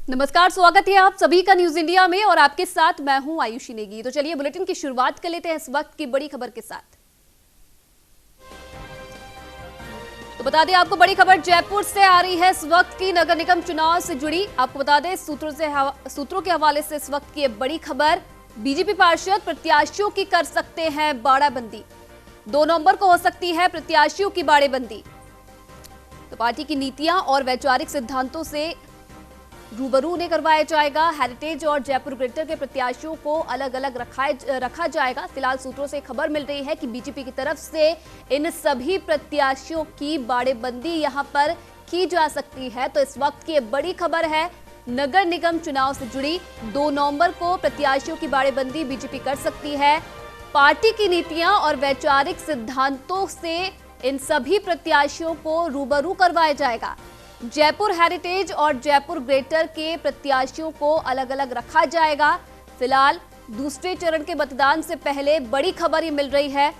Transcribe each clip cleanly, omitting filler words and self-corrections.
नमस्कार, स्वागत है आप सभी का न्यूज इंडिया में और आपके साथ मैं हूं आयुषी नेगी। तो चलिए बुलेटिन की शुरुआत कर लेते हैं इस वक्त की बड़ी खबर के साथ। तो बता दें आपको बड़ी खबर जयपुर से आ रही है इस वक्त की नगर निगम चुनाव से जुड़ी। आपको बता दें सूत्रों के हवाले से इस वक्त की ये बड़ी खबर। बीजेपी पार्षद प्रत्याशियों की कर सकते हैं बाड़ाबंदी। 2 नवंबर को हो सकती है प्रत्याशियों की बाड़ेबंदी। तो पार्टी की नीतियां और वैचारिक सिद्धांतों से रूबरू उन्हें करवाया जाएगा। हेरिटेज और जयपुर ग्रेटर के प्रत्याशियों को अलग अलग रखा जाएगा। फिलहाल सूत्रों से खबर मिल रही है कि बीजेपी की तरफ से इन सभी प्रत्याशियों की बाड़ेबंदी यहां पर की जा सकती है। तो इस वक्त की बड़ी खबर है नगर निगम चुनाव से जुड़ी। 2 नवंबर को प्रत्याशियों की बाड़ेबंदी बीजेपी कर सकती है। पार्टी की नीतियां और वैचारिक सिद्धांतों से इन सभी प्रत्याशियों को रूबरू करवाया जाएगा। जयपुर हेरिटेज और जयपुर ग्रेटर के प्रत्याशियों को अलग अलग रखा जाएगा। फिलहाल दूसरे चरण के मतदान से पहले बड़ी खबर ये मिल रही है।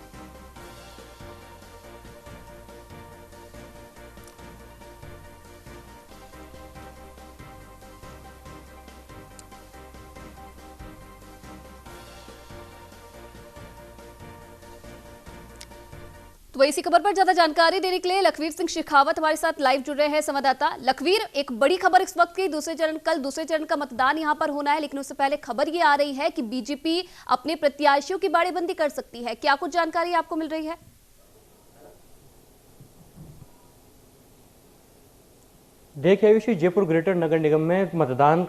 तो इसी खबर पर ज्यादा जानकारी देने के लिए लखवीर सिंह शेखावत हमारे साथ लाइव जुड़ रहे हैं, संवाददाता। लखवीर, एक बड़ी खबर इस वक्त की कल दूसरे चरण का मतदान यहां पर होना है, लेकिन उससे पहले खबर ये आ रही है कि बीजेपी अपने प्रत्याशियों की बाड़ेबंदी कर सकती है। क्या कुछ जानकारी आपको मिल रही है? देखिए आयुषी, जयपुर ग्रेटर नगर निगम में मतदान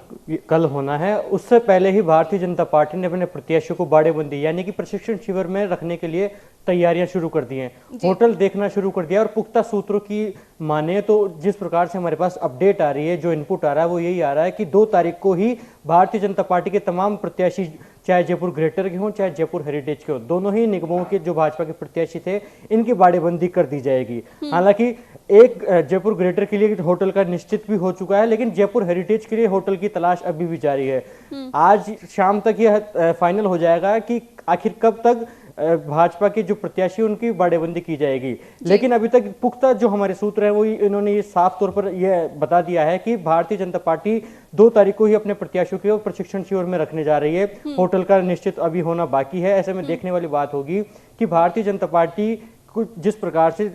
कल होना है। उससे पहले ही भारतीय जनता पार्टी ने अपने प्रत्याशियों को बाड़ेबंदी यानी कि प्रशिक्षण शिविर में रखने के लिए तैयारियां शुरू कर दी हैं। होटल देखना शुरू कर दिया और पुख्ता सूत्रों की माने तो जिस प्रकार से हमारे पास अपडेट आ रही है, जो इनपुट आ रहा है वो यही आ रहा है कि 2 तारीख को ही भारतीय जनता पार्टी के तमाम प्रत्याशी, चाहे जयपुर ग्रेटर के हों चाहे जयपुर हेरिटेज के हों, दोनों ही निगमों के जो भाजपा के प्रत्याशी थे इनकी बाड़ेबंदी कर दी जाएगी। हालांकि एक जयपुर ग्रेटर के लिए होटल का निश्चित भी हो चुका है, लेकिन जयपुर हेरिटेज के लिए होटल की तलाश अभी भी जारी है। आज शाम तक यह फाइनल हो जाएगा कि आखिर कब तक भाजपा के जो प्रत्याशी उनकी बाड़ेबंदी की जाएगी। लेकिन अभी तक पुख्ता जो हमारे सूत्र हैं वो इन्होंने ये साफ तौर पर यह बता दिया है कि भारतीय जनता पार्टी 2 तारीख को ही अपने प्रत्याशियों को प्रशिक्षण शिविर में रखने जा रही है। होटल का निश्चित अभी होना बाकी है। ऐसे में देखने वाली बात होगी कि भारतीय जनता पार्टी जिस प्रकार से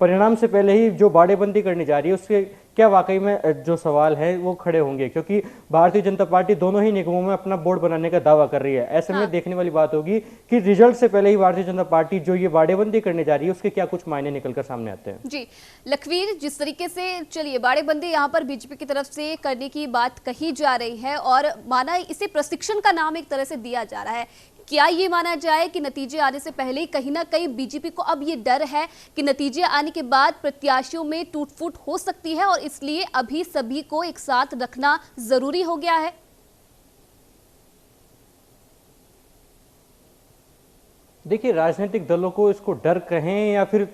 परिणाम से पहले ही जो बाड़ेबंदी करने जा रही है उसके क्या वाकई में जो सवाल है वो खड़े होंगे, क्योंकि भारतीय जनता पार्टी दोनों ही निगमों में अपना बोर्ड बनाने का दावा कर रही है। ऐसे में देखने वाली बात होगी कि रिजल्ट से पहले ही भारतीय जनता पार्टी जो ये बाड़ेबंदी करने जा रही है उसके क्या कुछ मायने निकलकर सामने आते हैं। जी लखवीर, जिस तरीके से चलिए बाड़ेबंदी यहाँ पर बीजेपी की तरफ से करने की बात कही जा रही है और माना इसे प्रशिक्षण का नाम एक तरह से दिया जा रहा है, क्या ये माना जाए कि नतीजे आने से पहले ही कहीं ना कहीं बीजेपी को अब ये डर है कि नतीजे आने के बाद प्रत्याशियों में टूट-फूट हो सकती है और इसलिए अभी सभी को एक साथ रखना जरूरी हो गया है? देखिए, राजनीतिक दलों को इसको डर कहें या फिर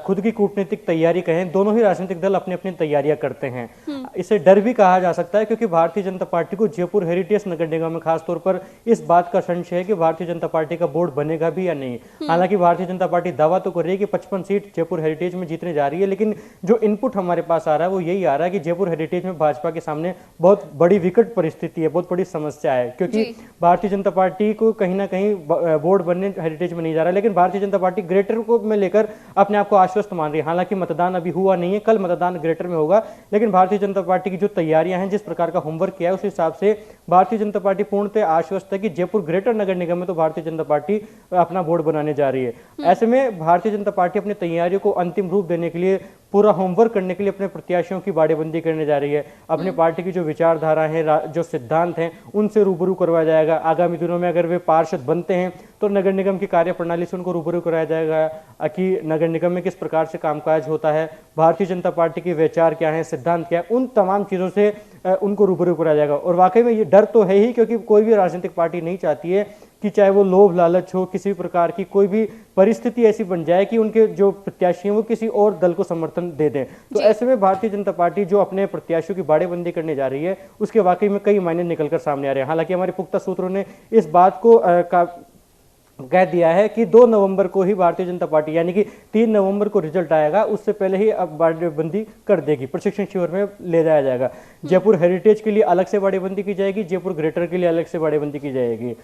खुद की कूटनीतिक तैयारी कहें, दोनों ही राजनीतिक दल अपनी अपनी तैयारियां करते हैं। इसे डर भी कहा जा सकता है क्योंकि भारतीय जनता पार्टी को जयपुर हेरिटेज नगर निगम में खासतौर पर इस बात का संशय है कि भारतीय जनता पार्टी का बोर्ड बनेगा भी या नहीं। हालांकि भारतीय जनता पार्टी दावा तो कर रही है कि 55 सीट जयपुर हेरिटेज में जीतने जा रही है, लेकिन जो इनपुट हमारे पास आ रहा है वो यही आ रहा है कि जयपुर हेरिटेज में भाजपा के सामने बहुत बड़ी विकट परिस्थिति है, बहुत बड़ी समस्या है, क्योंकि भारतीय जनता पार्टी को कहीं ना कहीं बोर्ड बनने हेरिटेज में नहीं जा रहा है, लेकिन भारतीय जनता पार्टी ग्रेटर को में लेकर अपने आप को आश्वस्त मान रही है। हालांकि मतदान अभी हुआ नहीं है, कल मतदान ग्रेटर में होगा, लेकिन भारतीय जनता पार्टी की जो तैयारियां हैं, जिस प्रकार का होमवर्क किया है, उस हिसाब से भारतीय जनता पार्टी पूर्णतः आश्वस्त है कि जयपुर ग्रेटर नगर निगम में तो भारतीय जनता पार्टी अपना बोर्ड बनाने जा रही है। ऐसे में भारतीय जनता पार्टी अपनी तैयारियों को अंतिम रूप देने के लिए, पूरा होमवर्क करने के लिए अपने प्रत्याशियों की बाड़ेबंदी करने जा रही है। अपने पार्टी की जो विचारधारा है, जो सिद्धांत हैं, उनसे रूबरू करवाया जाएगा। आगामी दिनों में अगर वे पार्षद बनते हैं तो नगर निगम की कार्यप्रणाली से उनको रूबरू कराया जाएगा कि नगर निगम में किस प्रकार से कामकाज होता है, भारतीय जनता पार्टी के विचार क्या है, सिद्धांत क्या है, उन तमाम चीजों से उनको रूबरू कराया जाएगा। और वाकई में ये डर तो है ही, क्योंकि कोई भी राजनीतिक पार्टी नहीं चाहती है कि चाहे वो लोभ लालच हो, किसी प्रकार की कोई भी परिस्थिति ऐसी बन जाए कि उनके जो प्रत्याशी हैं वो किसी और दल को समर्थन दे दें। तो ऐसे में भारतीय जनता पार्टी जो अपने प्रत्याशियों की बाड़ेबंदी करने जा रही है उसके वाकई में कई मायने निकलकर सामने आ रहे हैं। हालांकि हमारे पुख्ता सूत्रों ने इस बात को कह दिया है कि 2 नवंबर को ही भारतीय जनता पार्टी, यानी कि 3 नवंबर को रिजल्ट आएगा, उससे पहले ही अब बाड़ेबंदी कर देगी, प्रशिक्षण शिविर में ले जाया जाएगा। जयपुर हेरिटेज के लिए अलग से बाड़ेबंदी की जाएगी, जयपुर ग्रेटर के लिए अलग से बाड़ेबंदी की जाएगी।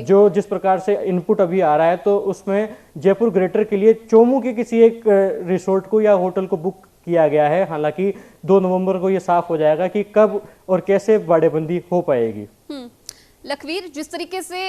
जो जिस प्रकार से इनपुट अभी आ रहा है, तो उसमें जयपुर ग्रेटर के लिए चोमू के किसी एक रिसोर्ट को या होटल को बुक किया गया है। हालांकि 2 नवंबर को यह साफ हो जाएगा कि कब और कैसे बाड़ेबंदी हो पाएगी। लखवीर, जिस तरीके से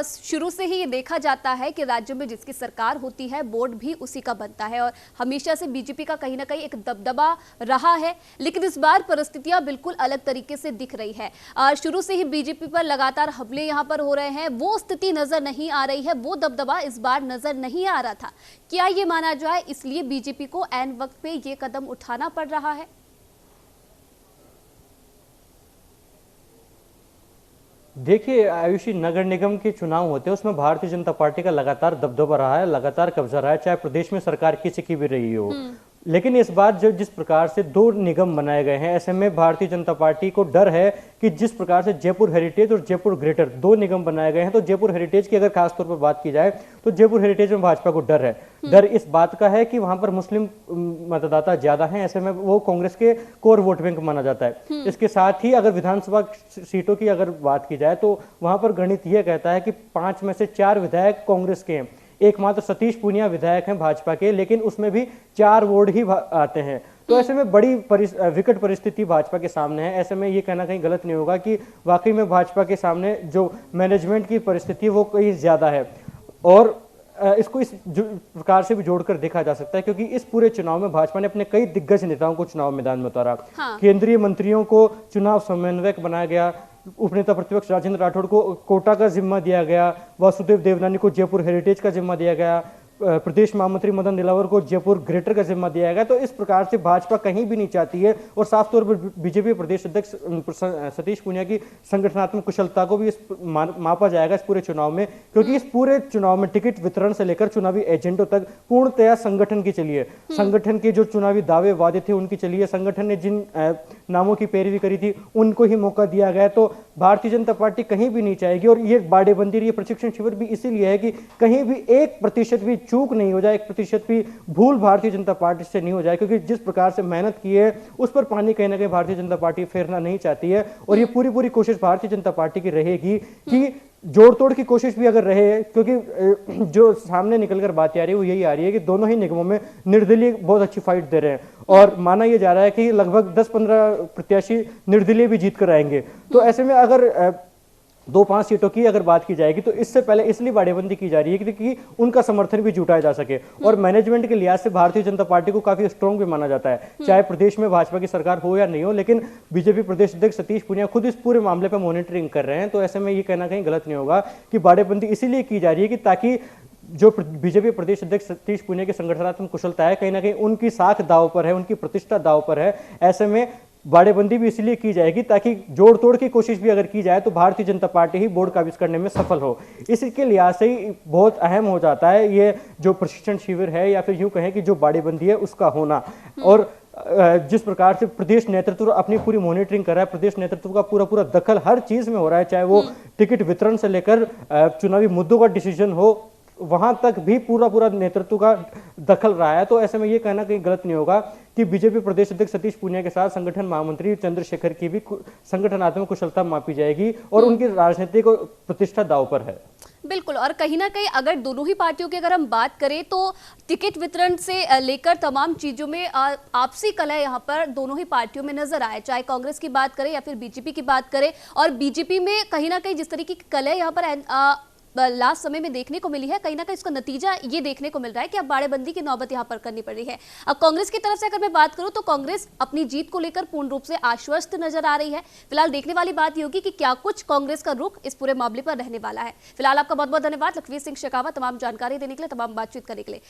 शुरू से ही ये देखा जाता है कि राज्य में जिसकी सरकार होती है बोर्ड भी उसी का बनता है और हमेशा से बीजेपी का कहीं ना कहीं एक दबदबा रहा है, लेकिन इस बार परिस्थितियां बिल्कुल अलग तरीके से दिख रही है। शुरू से ही बीजेपी पर लगातार हमले यहां पर हो रहे हैं, वो स्थिति नजर नहीं आ रही है, वो दबदबा इस बार नजर नहीं आ रहा था। क्या ये माना जाए इसलिए बीजेपी को ऐन वक्त पे ये कदम उठाना पड़ रहा है? देखिए आयुषी, नगर निगम के चुनाव होते हैं, उसमें भारतीय जनता पार्टी का लगातार दबदबा रहा है, लगातार कब्जा रहा है, चाहे प्रदेश में सरकार किसी की भी रही हो। लेकिन इस बार जो जिस प्रकार से 2 निगम बनाए गए हैं, ऐसे में भारतीय जनता पार्टी को डर है कि जिस प्रकार से जयपुर हेरिटेज और जयपुर ग्रेटर 2 निगम बनाए गए हैं, तो जयपुर हेरिटेज की अगर खासतौर पर बात की जाए तो जयपुर हेरिटेज में भाजपा को डर है। डर इस बात का है कि वहां पर मुस्लिम मतदाता ज्यादा हैं, ऐसे में वो कांग्रेस के कोर वोट बैंक माना जाता है। इसके साथ ही अगर विधानसभा सीटों की अगर बात की जाए तो वहां पर गणित यह कहता है कि 5 में से 4 विधायक कांग्रेस के हैं, एकमात्र सतीश पूनिया विधायक हैं भाजपा के, लेकिन उसमें भी 4 वार्ड ही आते हैं। तो ऐसे में बड़ी विकट परिस्थिति भाजपा के सामने है। ऐसे में ये कहना कहीं गलत नहीं होगा कि वाकई में भाजपा के सामने जो मैनेजमेंट की परिस्थिति वो कहीं ज्यादा है, और इसको इस प्रकार से भी जोड़कर देखा जा सकता है क्योंकि इस पूरे चुनाव में भाजपा ने अपने कई दिग्गज नेताओं को चुनाव मैदान में उतारा। केंद्रीय मंत्रियों को चुनाव समन्वयक बनाया गया, उपनेता प्रतिपक्ष राजेंद्र राठौड़ को कोटा का जिम्मा दिया गया, वासुदेव देवनानी को जयपुर हेरिटेज का जिम्मा दिया गया, प्रदेश महामंत्री मदन दिलावर को जयपुर ग्रेटर का जिम्मा दिया गया। तो इस प्रकार से भाजपा कहीं भी नहीं चाहती है, और साफ तौर पर बीजेपी प्रदेश अध्यक्ष सतीश पूनिया की संगठनात्मक कुशलता को भी इस मापा जाएगा इस पूरे चुनाव में, क्योंकि इस पूरे चुनाव में टिकट वितरण से लेकर चुनावी एजेंडों तक पूर्णतया संगठन की चली है। संगठन के जो चुनावी दावे वादे थे उनकी चली है, संगठन ने जिन नामों की पैरवी करी थी उनको ही मौका दिया गया। तो भारतीय जनता पार्टी कहीं भी नहीं चाहेगी, और ये बाड़ेबंदी, ये प्रशिक्षण शिविर भी इसीलिए है कि कहीं भी 1% भी चूक नहीं हो जाए, 1% भी भूल भारतीय जनता पार्टी से नहीं हो जाए, क्योंकि जिस प्रकार से मेहनत की है उस पर पानी कहीं ना कहीं भारतीय जनता पार्टी फेरना नहीं चाहती है। और ये पूरी कोशिश भारतीय जनता पार्टी की रहेगी कि जोड़ तोड़ की कोशिश भी अगर रहे, क्योंकि जो सामने निकलकर बात आ रही है वो यही आ रही है कि दोनों ही निगमों में निर्दलीय बहुत अच्छी फाइट दे रहे हैं, और माना यह जा रहा है कि लगभग 10-15 प्रत्याशी निर्दलीय भी जीत कर आएंगे। तो ऐसे में अगर 2-5 सीटों की अगर बात की जाएगी तो इससे पहले इसलिए बाड़ेबंदी की जा रही है कि उनका समर्थन भी जुटाया जा सके, और मैनेजमेंट के लिहाज से भारतीय जनता पार्टी को काफी स्ट्रॉन्ग भी माना जाता है, चाहे प्रदेश में भाजपा की सरकार हो या नहीं हो। लेकिन बीजेपी प्रदेश अध्यक्ष सतीश पूनिया खुद इस पूरे मामले पर मॉनिटरिंग कर रहे हैं। तो ऐसे में ये कहना कहीं गलत नहीं होगा कि बाड़ेबंदी इसीलिए की जा रही है कि ताकि जो बीजेपी प्रदेश अध्यक्ष सतीश पूनिया की संगठनात्मक कुशलता है, कहीं ना कहीं उनकी साख दाव पर है, उनकी प्रतिष्ठा दाव पर है। ऐसे में बाड़ेबंदी भी इसलिए की जाएगी ताकि जोड़ तोड़ की कोशिश भी अगर की जाए तो भारतीय जनता पार्टी ही बोर्ड काबिज करने में सफल हो। इसके लिहाज से ही बहुत अहम हो जाता है ये जो प्रशिक्षण शिविर है, या फिर यूं कहें कि जो बाड़ेबंदी है उसका होना। और जिस प्रकार से प्रदेश नेतृत्व अपनी पूरी मॉनिटरिंग कर रहा है, प्रदेश नेतृत्व का पूरा दखल हर चीज में हो रहा है, चाहे वो टिकट वितरण से लेकर चुनावी मुद्दों का डिसीजन हो, वहां तक भी पूरा नेतृत्व का दखल रहा है। तो ऐसे में ये कहना कहीं गलत नहीं होगा कि बीजेपी प्रदेश अध्यक्ष सतीश पूनिया के साथ संगठन महामंत्री चंद्रशेखर की भी संगठनात्मक कुशलता मापी जाएगी, और उनकी राजनीतिक प्रतिष्ठा दांव पर है। बिल्कुल, और कहीं ना कहीं अगर दोनों ही पार्टियों की अगर हम बात करें तो टिकट वितरण से लेकर तमाम चीजों में आपसी कलह यहाँ पर दोनों ही पार्टियों में नजर आए, चाहे कांग्रेस की बात करें या फिर बीजेपी की बात करें। और बीजेपी में कहीं ना कहीं जिस तरीके की कलह यहाँ पर लास्ट समय में देखने को मिली है, कहीं ना कहीं इसका नतीजा ये देखने को मिल रहा है कि अब बाड़ेबंदी की नौबत यहां पर करनी पड़ रही है। अब कांग्रेस की तरफ से अगर मैं बात करूं तो कांग्रेस अपनी जीत को लेकर पूर्ण रूप से आश्वस्त नजर आ रही है। फिलहाल देखने वाली बात ये होगी कि क्या कुछ कांग्रेस का रुख इस पूरे मामले पर रहने वाला है। फिलहाल आपका बहुत बहुत धन्यवाद लखवीर सिंह शेखावत, तमाम जानकारी देने के लिए, तमाम बातचीत करने के लिए।